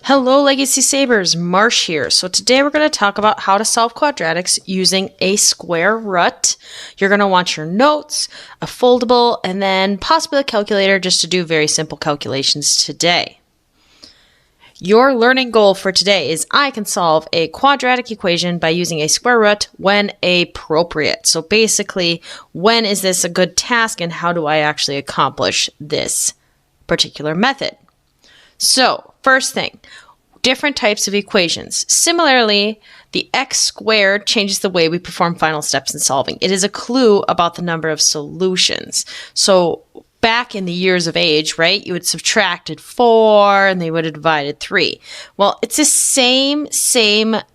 Hello Legacy Sabers, Marsh here. So today we're going to talk about how to solve quadratics using a square root. You're going to want your notes, a foldable, and then possibly a calculator just to do very simple calculations today. Your learning goal for today is I can solve a quadratic equation by using a square root when appropriate. So basically, when is this a good task and how do I actually accomplish this particular method? So, first thing, different types of equations. Similarly, the x squared changes the way we perform final steps in solving. It is a clue about the number of solutions. So, back in the years of age, right, you would subtracted 4 and they would have divided 3. Well, it's the same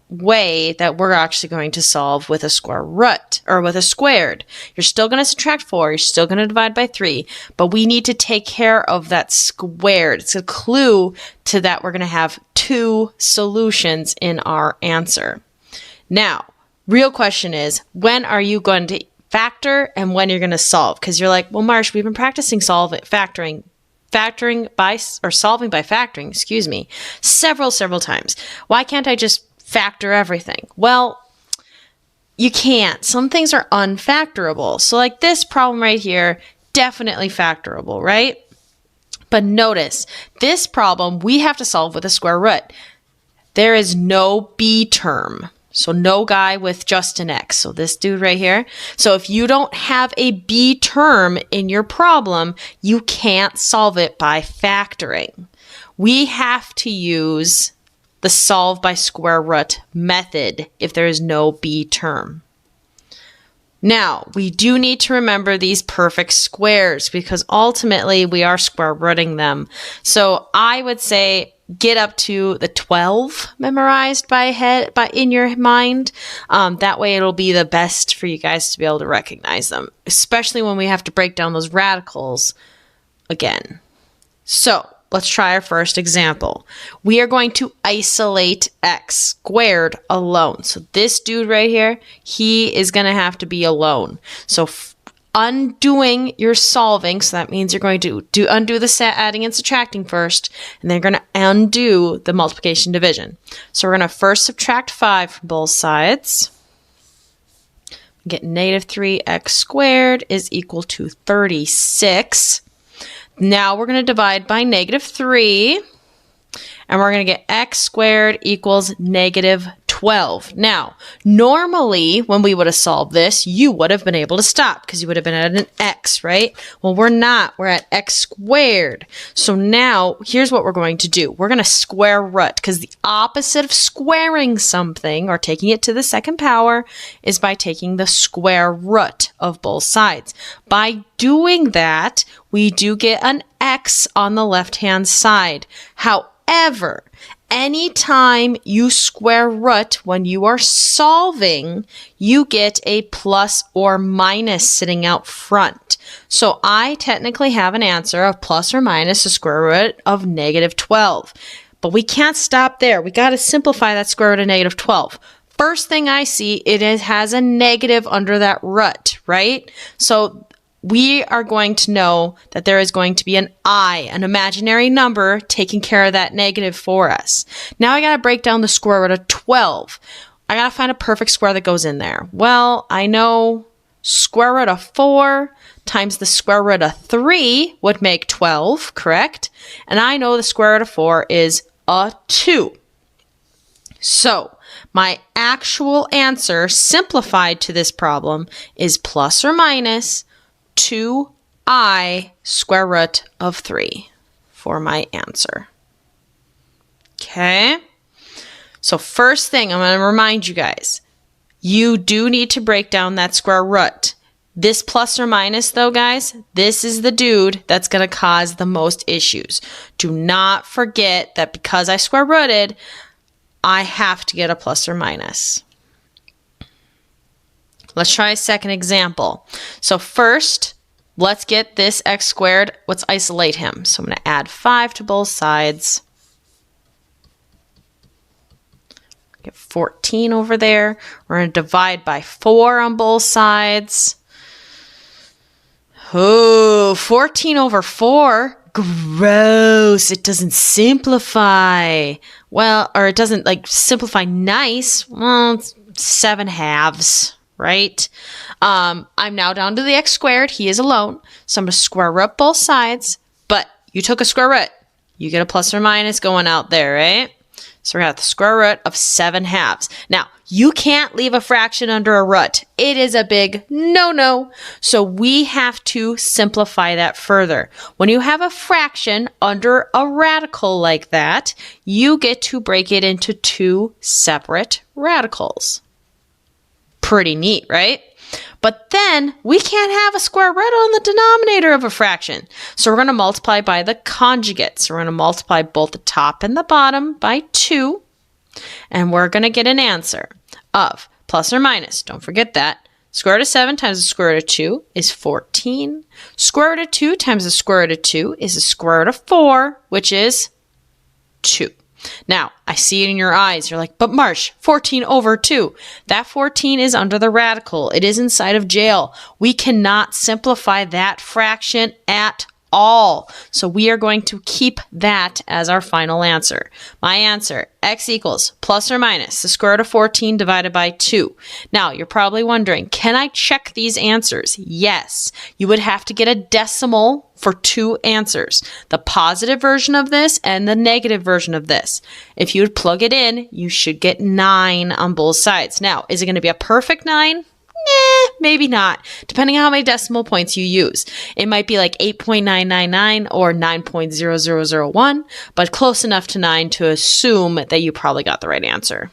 way that we're actually going to solve with a square root or with a squared. You're still going to subtract 4, you're still going to divide by 3, but we need to take care of that squared. It's a clue to that we're going to have 2 solutions in our answer. Now, real question is, when are you going to factor and when you're going to solve? Because you're like, well, Marsh, we've been practicing solving by factoring, several times. Why can't I just factor everything? Well, you can't. Some things are unfactorable. So like this problem right here, definitely factorable, right? But notice, this problem we have to solve with a square root. There is no b term. So no guy with just an x. So this dude right here. So if you don't have a b term in your problem, you can't solve it by factoring. We have to use the solve by square root method if there is no b term. Now, we do need to remember these perfect squares because ultimately we are square rooting them. So I would say get up to the 12 memorized in your mind. That way it'll be the best for you guys to be able to recognize them, especially when we have to break down those radicals again. So let's try our first example. We are going to isolate x squared alone. So this dude right here, he is going to have to be alone. So undoing your solving, so that means you're going to undo the adding and subtracting first, and then you're going to undo the multiplication division. So we're going to first subtract 5 from both sides. Get negative 3x squared is equal to 36. Now we're going to divide by negative 3, and we're going to get x squared equals negative 12. Now, normally when we would have solved this, you would have been able to stop because you would have been at an x, right? Well, we're not. We're at x squared. So now here's what we're going to do. We're going to square root because the opposite of squaring something or taking it to the second power is by taking the square root of both sides. By doing that, we do get an x on the left-hand side. However, anytime you square root when you are solving, you get a plus or minus sitting out front. So I technically have an answer of plus or minus the square root of negative 12. But we can't stop there. We got to simplify that square root of negative 12. First thing I see, it has a negative under that root, right? So we are going to know that there is going to be an I, an imaginary number, taking care of that negative for us. Now I got to break down the square root of 12. I got to find a perfect square that goes in there. Well, I know square root of 4 times the square root of 3 would make 12, correct? And I know the square root of 4 is a 2. So my actual answer simplified to this problem is plus or minus 2i square root of 3 for my answer. Okay? So first thing, I'm going to remind you guys, you do need to break down that square root. This plus or minus though, guys, this is the dude that's going to cause the most issues. Do not forget that because I square rooted, I have to get a plus or minus. Let's try a second example. So first, let's get this x squared. Let's isolate him. So I'm going to add 5 to both sides. Get 14 over there. We're going to divide by 4 on both sides. Oh, 14 over 4. Gross. It doesn't simplify. Well, or it doesn't like simplify nice. Well, it's 7/2, right? I'm now down to the x squared. He is alone. So I'm going to square root both sides. But you took a square root. You get a plus or minus going out there, right? So we're going to have the square root of 7/2. Now, you can't leave a fraction under a root. It is a big no-no. So we have to simplify that further. When you have a fraction under a radical like that, you get to break it into 2 separate radicals. Pretty neat, right? But then we can't have a square root on the denominator of a fraction. So we're going to multiply by the conjugate. So we're going to multiply both the top and the bottom by 2. And we're going to get an answer of plus or minus. Don't forget that. Square root of 7 times the square root of 2 is 14. Square root of 2 times the square root of 2 is the square root of 4, which is 2. Now, I see it in your eyes. You're like, but Marsh, 14 over 2. That 14 is under the radical. It is inside of jail. We cannot simplify that fraction at all. So we are going to keep that as our final answer. My answer, x equals plus or minus the square root of 14 divided by 2. Now, you're probably wondering, can I check these answers? Yes. You would have to get a decimal for 2 answers, the positive version of this and the negative version of this. If you would plug it in, you should get 9 on both sides. Now, is it going to be a perfect 9? Maybe not, depending on how many decimal points you use. It might be like 8.999 or 9.0001, but close enough to 9 to assume that you probably got the right answer.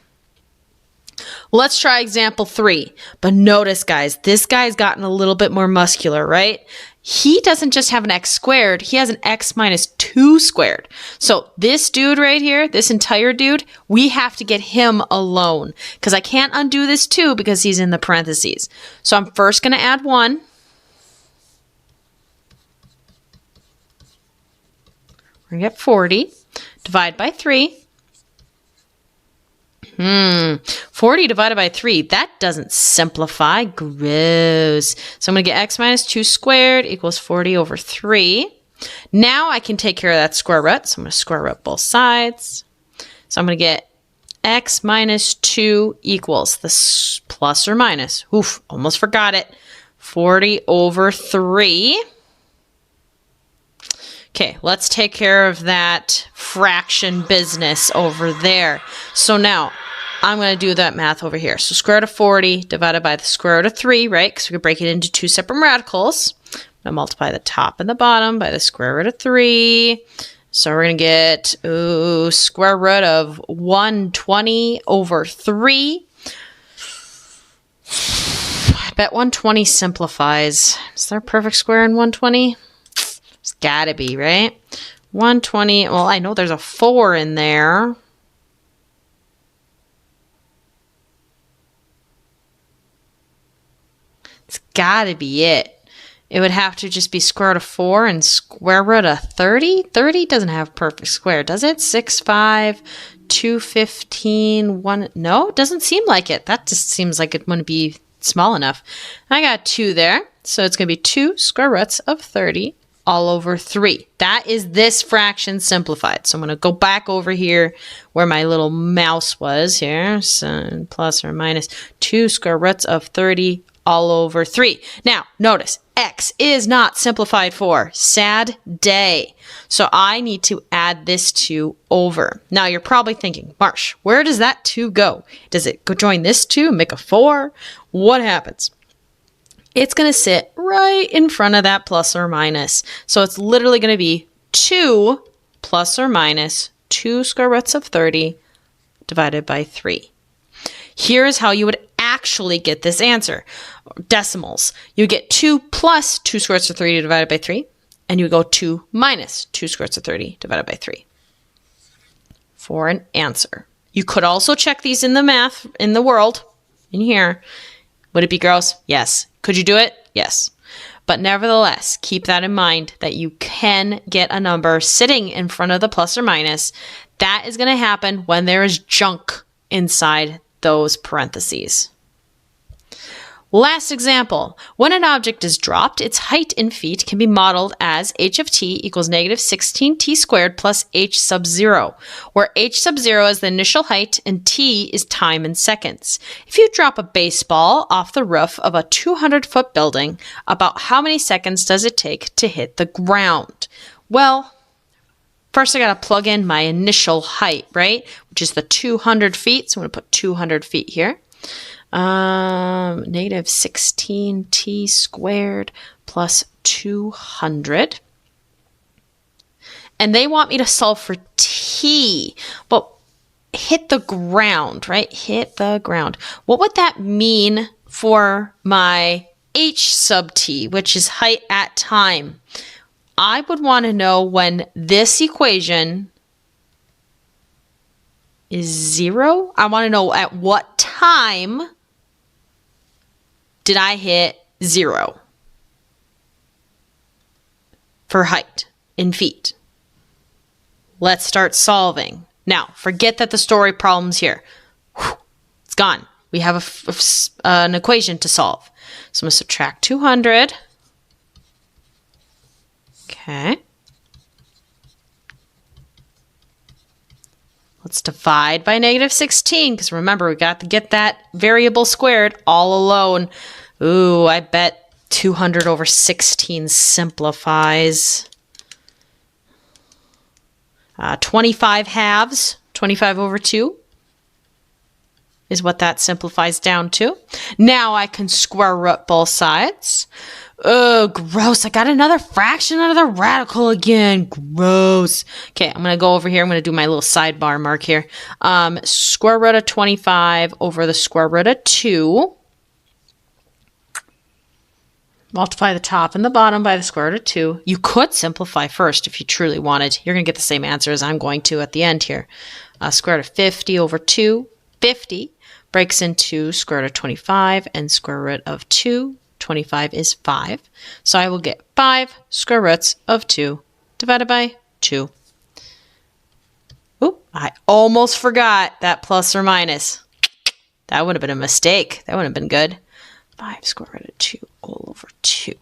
Let's try example 3. But notice, guys, this guy's gotten a little bit more muscular, right? He doesn't just have an x squared, he has an x minus 2 squared. So this dude right here, this entire dude, we have to get him alone because I can't undo this 2 because he's in the parentheses. So I'm first going to add 1. We're going to get 40. Divide by 3. 40 divided by 3, that doesn't simplify. Gross. So I'm going to get x minus 2 squared equals 40 over 3. Now I can take care of that square root. So I'm going to square root both sides. So I'm going to get x minus 2 equals the plus or minus. Oof, almost forgot it. 40 over 3. Okay, let's take care of that fraction business over there. So now I'm going to do that math over here. So square root of 40 divided by the square root of 3, right? Because we can break it into 2 separate radicals. I'm going to multiply the top and the bottom by the square root of 3. So we're going to get square root of 120 over 3. I bet 120 simplifies. Is there a perfect square in 120? It's gotta be, right? 120, well, I know there's a 4 in there. It's gotta be it. It would have to just be square root of 4 and square root of 30. 30 doesn't have a perfect square, does it? 6, 5, 2, 15, 1. No, it doesn't seem like it. That just seems like it wouldn't be small enough. I got 2 there. So it's going to be 2 square roots of 30 all over 3. That is this fraction simplified. So I'm going to go back over here where my little mouse was here. So plus or minus 2 square roots of 30 all over 3. Now, notice, x is not simplified for. Sad day. So I need to add this 2 over. Now, you're probably thinking, Marsh, where does that 2 go? Does it go join this 2 and make a 4? What happens? It's going to sit right in front of that plus or minus. So it's literally going to be 2 plus or minus 2 square roots of 30 divided by 3. Here's how you would actually get this answer. Decimals. You get 2 plus 2 square roots of 30 divided by 3. And you go 2 minus 2 square roots of 30 divided by 3 for an answer. You could also check these in the math, in the world, in here. Would it be gross? Yes. Could you do it? Yes. But nevertheless, keep that in mind that you can get a number sitting in front of the plus or minus. That is going to happen when there is junk inside those parentheses. Last example, when an object is dropped, its height in feet can be modeled as h of t equals negative 16t squared plus h sub 0, where h sub 0 is the initial height and t is time in seconds. If you drop a baseball off the roof of a 200-foot building, about how many seconds does it take to hit the ground? Well, first I got to plug in my initial height, right, which is the 200 feet, so I'm going to put 200 feet here. Negative 16t squared plus 200. And they want me to solve for t, but hit the ground, right? Hit the ground. What would that mean for my h sub t, which is height at time? I would want to know when this equation is 0. I want to know at what time did I hit 0 for height in feet. Let's start solving. Now, forget that the story problem's here. Whew, it's gone. We have an equation to solve. So I'm going to subtract 200. Okay. Let's divide by negative 16, because remember, we got to get that variable squared all alone. Ooh, I bet 200 over 16 simplifies. 25 halves, 25 over 2 is what that simplifies down to. Now I can square root both sides. Oh, gross. I got another fraction out of the radical again. Gross. Okay, I'm going to go over here. I'm going to do my little sidebar mark here. Square root of 25 over the square root of 2. Multiply the top and the bottom by the square root of 2. You could simplify first if you truly wanted. You're going to get the same answer as I'm going to at the end here. Square root of 50 over 2. 50 breaks into square root of 25 and square root of 2. 25 is 5. So I will get 5 square roots of 2 divided by 2. Oop, I almost forgot that plus or minus. That would have been a mistake. That would have been good. 5 square root of 2 all over 2.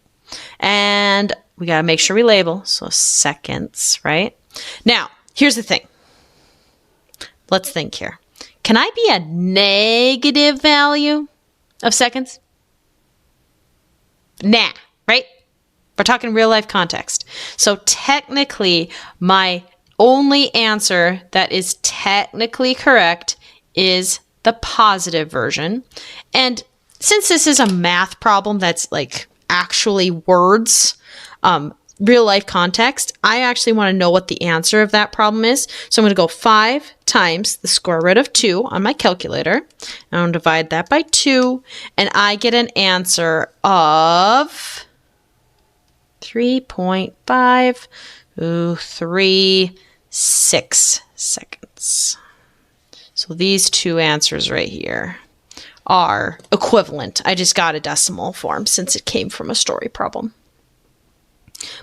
And we got to make sure we label. So seconds, right? Now, here's the thing. Let's think here. Can I be a negative value of seconds? Nah, right? We're talking real life context. So technically, my only answer that is technically correct is the positive version. And since this is a math problem that's like actually words, real life context, I actually want to know what the answer of that problem is. So I'm going to go 5 times the square root of 2 on my calculator. And I'm going to divide that by 2. And I get an answer of 3.536 seconds. So these two answers right here are equivalent. I just got a decimal form since it came from a story problem.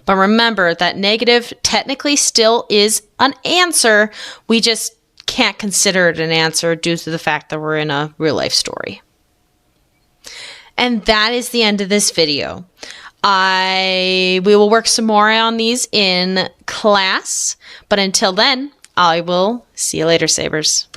But remember that negative technically still is an answer. We just can't consider it an answer due to the fact that we're in a real life story. And that is the end of this video. We will work some more on these in class. But until then, I will see you later, Sabers.